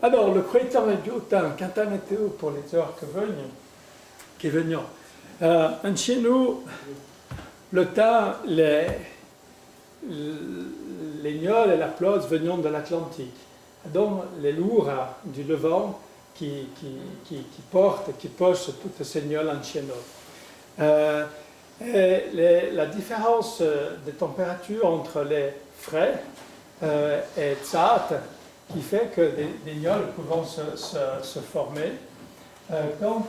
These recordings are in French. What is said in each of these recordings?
Alors, le préditeur du temps, quant à la météo pour les heures qui viennent, chez nous, le temps, les gnoles et la plode venant de l'Atlantique. Donc, les lourds du Levant qui portent, qui posent toutes ces gnoles en chez nous. La différence de température entre les frais et tsat, qui fait que des gnoles peuvent se former. Quand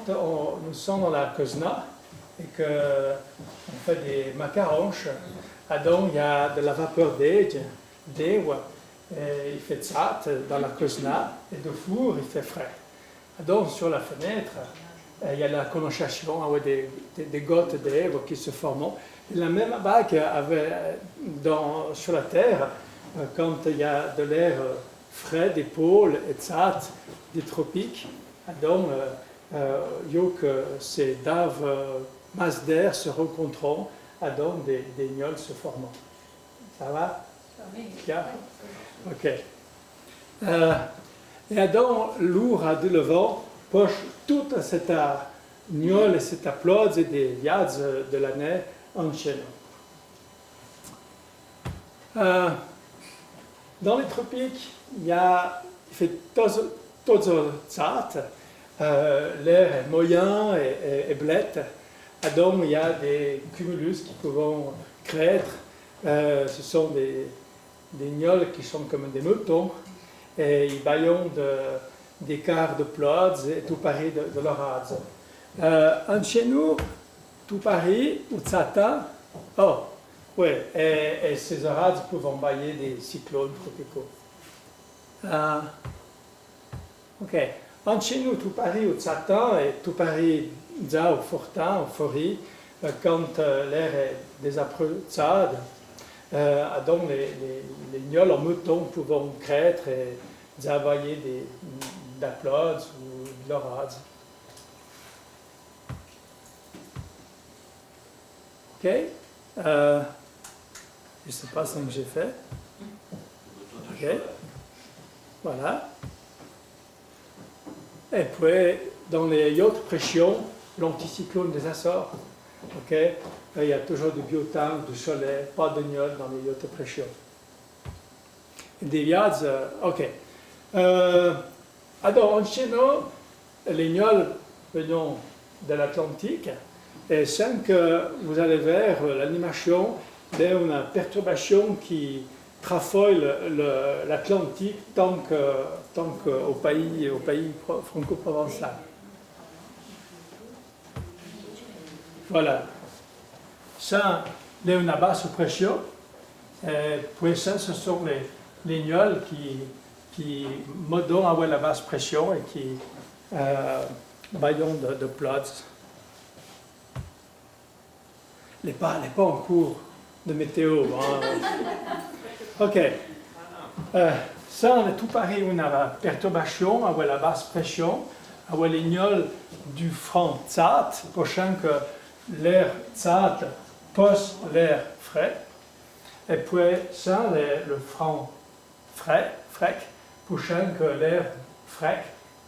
nous sommes dans la Kozna et qu'on fait des macaronches, donc il y a de la vapeur d'eau, il fait tsat dans la Kozna, et de four, il fait frais. Donc sur la fenêtre, il y a la condensation avec des gouttes d'eau qui se forment. Et la même vague sur la Terre, quand il y a de l'air frais des pôles et tsat des tropiques, donc que ces masses d'air se rencontrant, donc des gnoles se formant. Ça va? Bien. Ok. Et donc, lourd de Levant poche toute cette gnole et cette plode et des viades de l'année en chaîne. Dans les tropiques, il fait tsat, l'air est moyen et blette. Donc, il y a des cumulus qui peuvent créître. Ce sont des gnoles qui sont comme des moutons et ils baillent des quarts de plods et tout pareil de l'orage. En chez nous, tout pareil, ou tsata, et ces orages peuvent bailler des cyclones tropicaux. Ok. En chez nous, tout pareil, ou tsata, et tout pareil, dza ou fortin, ou fori, quand l'air est désapreux tsad, donc les gnoles en mouton peuvent créître et envoyer d'aplodes ou de l'orage. Ok. Je ne sais pas ce que j'ai fait. Ok. Voilà. Et puis, dans les hautes pressions, l'anticyclone des Açores. Ok. Il y a toujours du biotin, du soleil, pas de gnôle dans les hautes pressions. Des viades, ok. Alors, en Chine, les gnôles venant de l'Atlantique, et sans que vous allez vers l'animation, il y a une perturbation qui trafouille l'Atlantique tant qu'au pays franco-provençal. Voilà. Ça, il y a une basse pression, puis ça, ce sont les gnoles qui modèrent avec la basse pression et qui baillent de plots. Les pas en cours de météo. Hein. Ok. Ça, on est tout pareil, on a la perturbation avec la basse pression, avec les gnoles du front tsat, prochain que l'air tsat pose l'air frais. Et puis ça, le front frec, prochain que l'air frec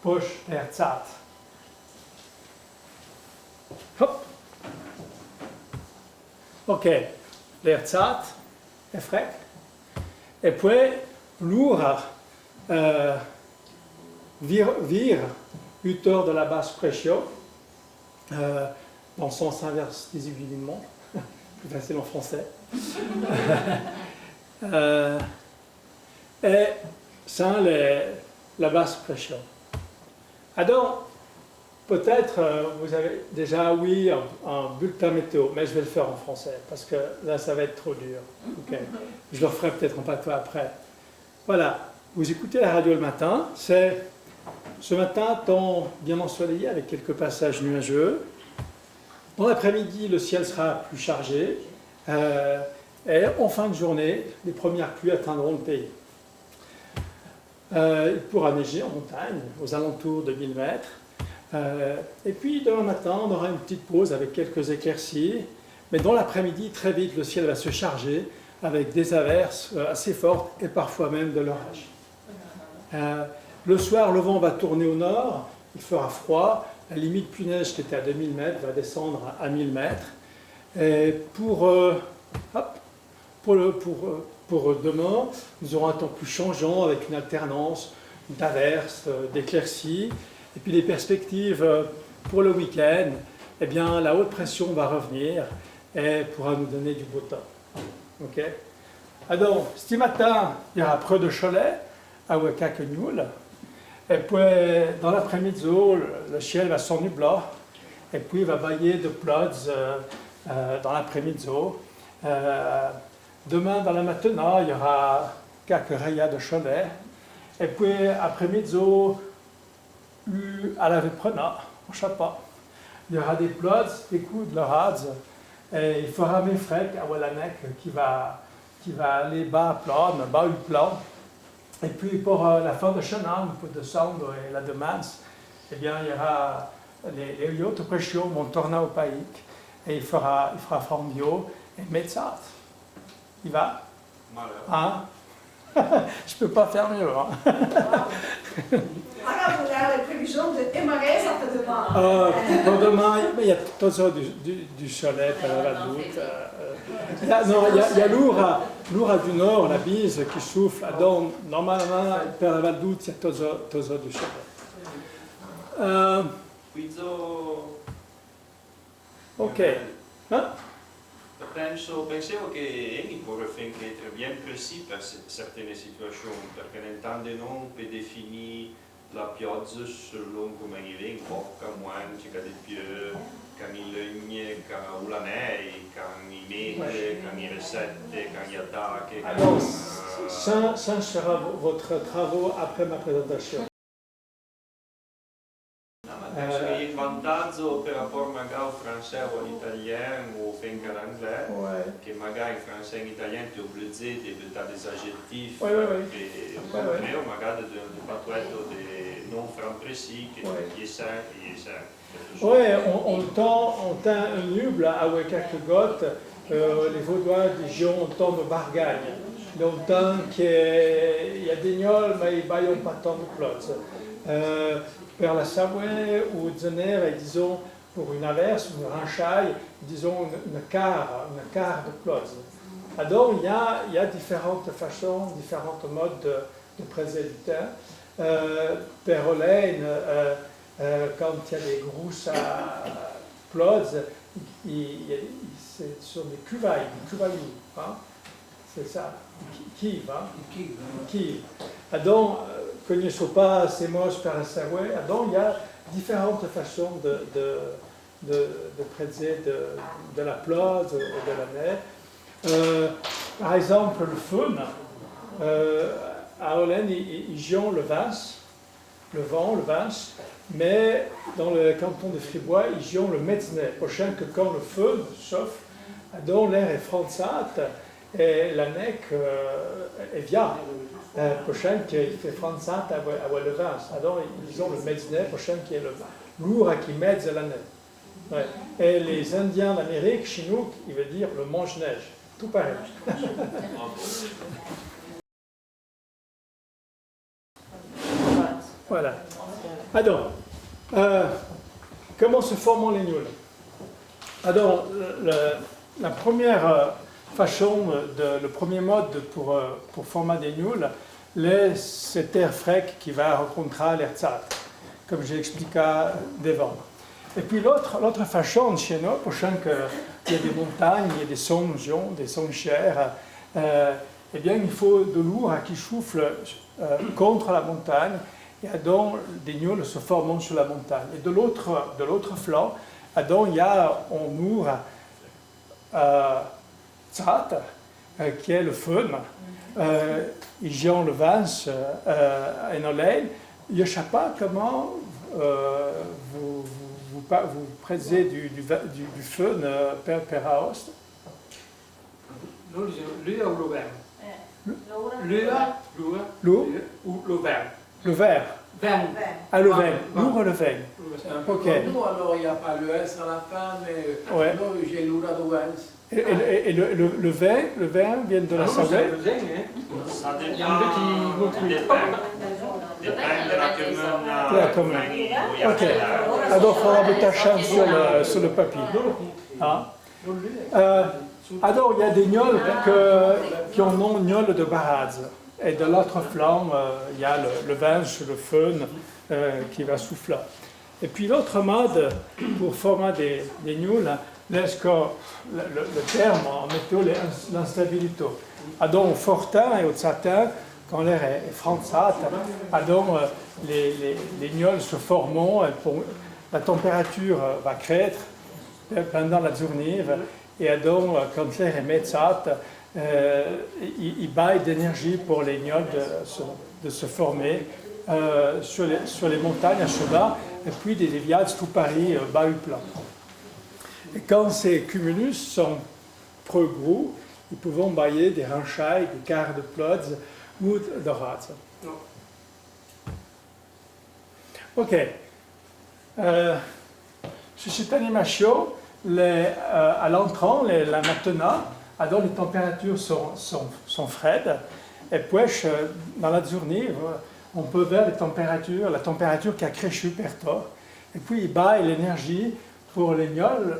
pose l'air tsat. Hop. Ok, l'air tsat est frec. Et puis, lourd vire hauteur de la basse pression, dans le sens inverse des évidemment, plus facile en français. Et sans la basse pression. Alors, peut-être vous avez déjà un bulletin météo, mais je vais le faire en français parce que là ça va être trop dur. Okay. Je le referai peut-être en patois après. Voilà, vous écoutez la radio le matin, c'est ce matin temps bien ensoleillé avec quelques passages nuageux. Dans l'après-midi, le ciel sera plus chargé et en fin de journée, les premières pluies atteindront le pays. Il pourra neiger en montagne, aux alentours de 1000 mètres. Et puis demain matin, on aura une petite pause avec quelques éclaircies, mais dans l'après-midi, très vite, le ciel va se charger avec des averses assez fortes et parfois même de l'orage. Le soir, le vent va tourner au nord, il fera froid, la limite pluie neige qui était à 2000 mètres va descendre à 1000 mètres. Et pour demain, nous aurons un temps plus changeant avec une alternance d'averses, d'éclaircies. Et puis les perspectives pour le week-end, eh bien, la haute pression va revenir et pourra nous donner du beau temps. Ok? Alors, ce matin, il y aura peu de cholet à Wekak-Nioul. Et puis, dans l'après-midi, le ciel va s'ennubler. Et puis, il va bailler de plots dans l'après-midi. Demain, dans la matinée, il y aura quelques rayons de cholet. Et puis, après-midi, à la Véprena, au Chapa, il y aura des plots, des coups de l'orage. Et il fera mes frères à Wallanek qui va aller bas au plan. Et puis pour la fin de Chenan, pour décembre et la demande, eh bien, il y aura les autres pressions vont tourner au pays et il fera Fambio et Metzat. Il va. Hein? Je ne peux pas faire mieux. Hein? Alors, vous avez les prévisions de démarrer ça pour demain. Pour demain, il y a tout ça du chalet, la doute. Il y a l'Oura du Nord, la bise qui souffle. Donc, normalement, per la Val d'Out, il y a tout ça du chalet. Ok. Hein? Penso che Eni vorrebbe être bien précis per certaine situazioni, perché n'entende non per definire la pioggia selon come il vento, poca, moins, cade più, can i legne, can la neige, can i megle, can i recette, can gli attacchi. Alors, ça sera votre travaux après ma présentation. Penso che il vantaggio per rapport magari al francese o all'italien o finché all'anglais, che magari in francese e in italien ti obligé de dare des adjectifs, et au contraire, magari de pas être des noms francs précis, qui est ça, Oui, on tend un nuble à Wekak-Got, les Vaudois disent on tend de Bargagne. Donc, qu'il y a des gnols, mais ils ne baillent pas tant de plots. Vers la Savoie ou Zener, et disons, pour une averse, une ranchaille, disons une quart de plots. Alors, il y a différentes façons, différents modes de préséditer. Perolaine, quand il y a des grosses plots, c'est sur des cuvailles, hein? C'est ça, qui va? Qui. Donc, connaissons pas ces mots par la Savoie. Donc, il y a différentes façons de prédiser de la plage ou de la neige. Par exemple, le fun, à Holland, ils jouent le vent, le vent, mais dans le canton de Fribois, ils jouent le Metzner. Prochain que quand le feu chauffe, donc l'air est français et la neige est via. Prochain qui fait français à le vent. Alors ils ont le Metzner, prochain qui est le lourd qui metz la neige. Ouais. Et les Indiens d'Amérique, chez nous, il veut dire le mange-neige. Tout pareil. Voilà. Alors, comment se forment les nuls? Alors, la première façon, le premier mode pour former des nuls, c'est l'air frais qui va rencontrer l'air tzat, comme j'ai expliqué devant. Et puis l'autre façon chez nous, prochain qu'il y a des montagnes, il y a des songes, des sonchères, eh bien il faut de l'eau qui souffle contre la montagne, et donc des nuls se forment sur la montagne. Et de l'autre flanc, donc il y a en mur tzat, qui est le fun, ils jouent le vin et l'olé. Je ne sais pas comment vous prédisez du fun per host. Noi diciamo l'ua o lo vero? L'ua ou le vert? Le vert. Vin. Ah, le vin. L'ouvre le vin. C'est un peu Ok. comme nous, alors il n'y a pas le S à la fin, mais Ouais. moi j'ai l'ura de Wens. Et le vin vient de la Ah, Savoie. c'est le vin, hein? Ça Il y a un petit dépend mot des qui- vins. Dipende come Ok, alors il faudra mettre un champ sur le papier. Hein? Alors il y a des gnôles qui ont nom gnôle de Baradze. Et de l'autre flanc, il y a le vin sur le feu qui va souffler. Et puis l'autre mode pour former des gnôles, c'est le terme en météo, l'instabilité. Donc, fortin et au satin, quand l'air est françat, donc les gnôles se forment, la température va croître pendant la journée, et donc quand l'air est métsat, il baille d'énergie pour les gnôles de se former sur les montagnes à cheval, et puis des viades tout Paris bas plan. Et quand ces cumulus sont trop gros, ils peuvent bailler des ranchailles, des quarts de plods ou de rats. Ok. Sur cette animation, à l'entrant, la maintenant, alors les températures sont froides, et puis dans la journée, on peut voir la température qui a créché per tôt, et puis il baille l'énergie pour les gnôles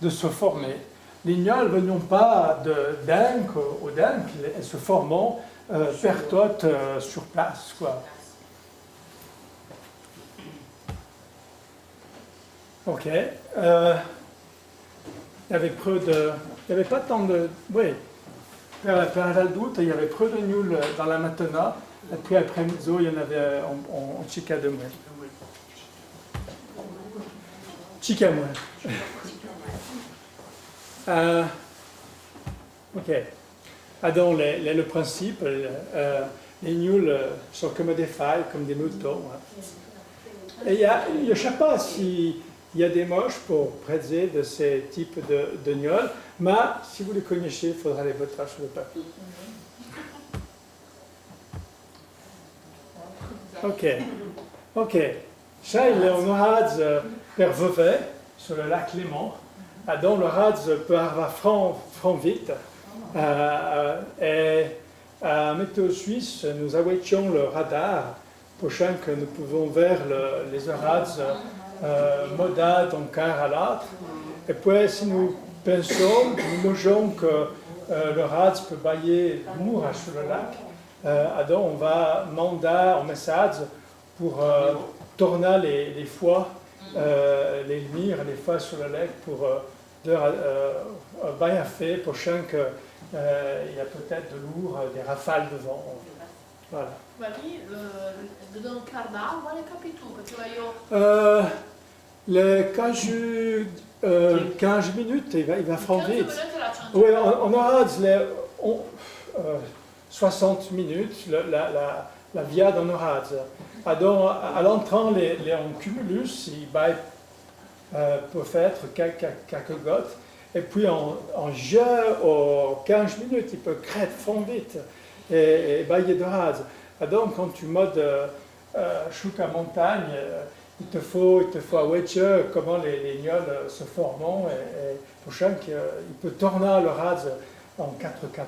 de se former. Les gnôles ne viennent pas d'Inc au d'Inc, elles se forment per tôt sur place, quoi. Ok. Il n'y avait pas tant de... Oui, per Val d'Août, il y avait peu de gnôles dans la matinée, et puis après-midi, il y en avait en Chica de moins. Chica moins. Ok. Donc, le principe, les gnôles sont comme des failles, comme des moutons. Hein. Et je ne sais pas s'il y a des moches pour prêter de ces types de gnôles, mais si vous les connaissez, il faudra les voter sur le papier. Ok. Ça, il est en Radz per Vevey, sur le lac Léman. Donc, le Radz peut avoir franc vite. Et à Météo Suisse, nous awaitions le radar prochain que nous pouvons voir les Radz modades en quart à l'autre. Et puis, si nous pensons, nous logeons que le Radz peut bailler lourd sur le lac, donc on va demander un message pour tourner les foies, les lumières, les foies sur le lac pour bien fait prochain qu'il y a peut-être de lourd, des rafales de vent. Voilà. Ma lì do un carnal, quale capi tu? Perché io... Les 15 minutes, il va franc vite. Oui, on aura 60 minutes, la viade en aura. Donc, à l'entrant, en cumulus, il peut faire quelques gouttes. Et puis, en jeu, aux 15 minutes, il peut créer fond vite et bailler de rase. Donc, quand tu modes chouk à montagne, il te faut aware comment les gnôles se forment et prochain qu'il peut tourner le rase en 4x4.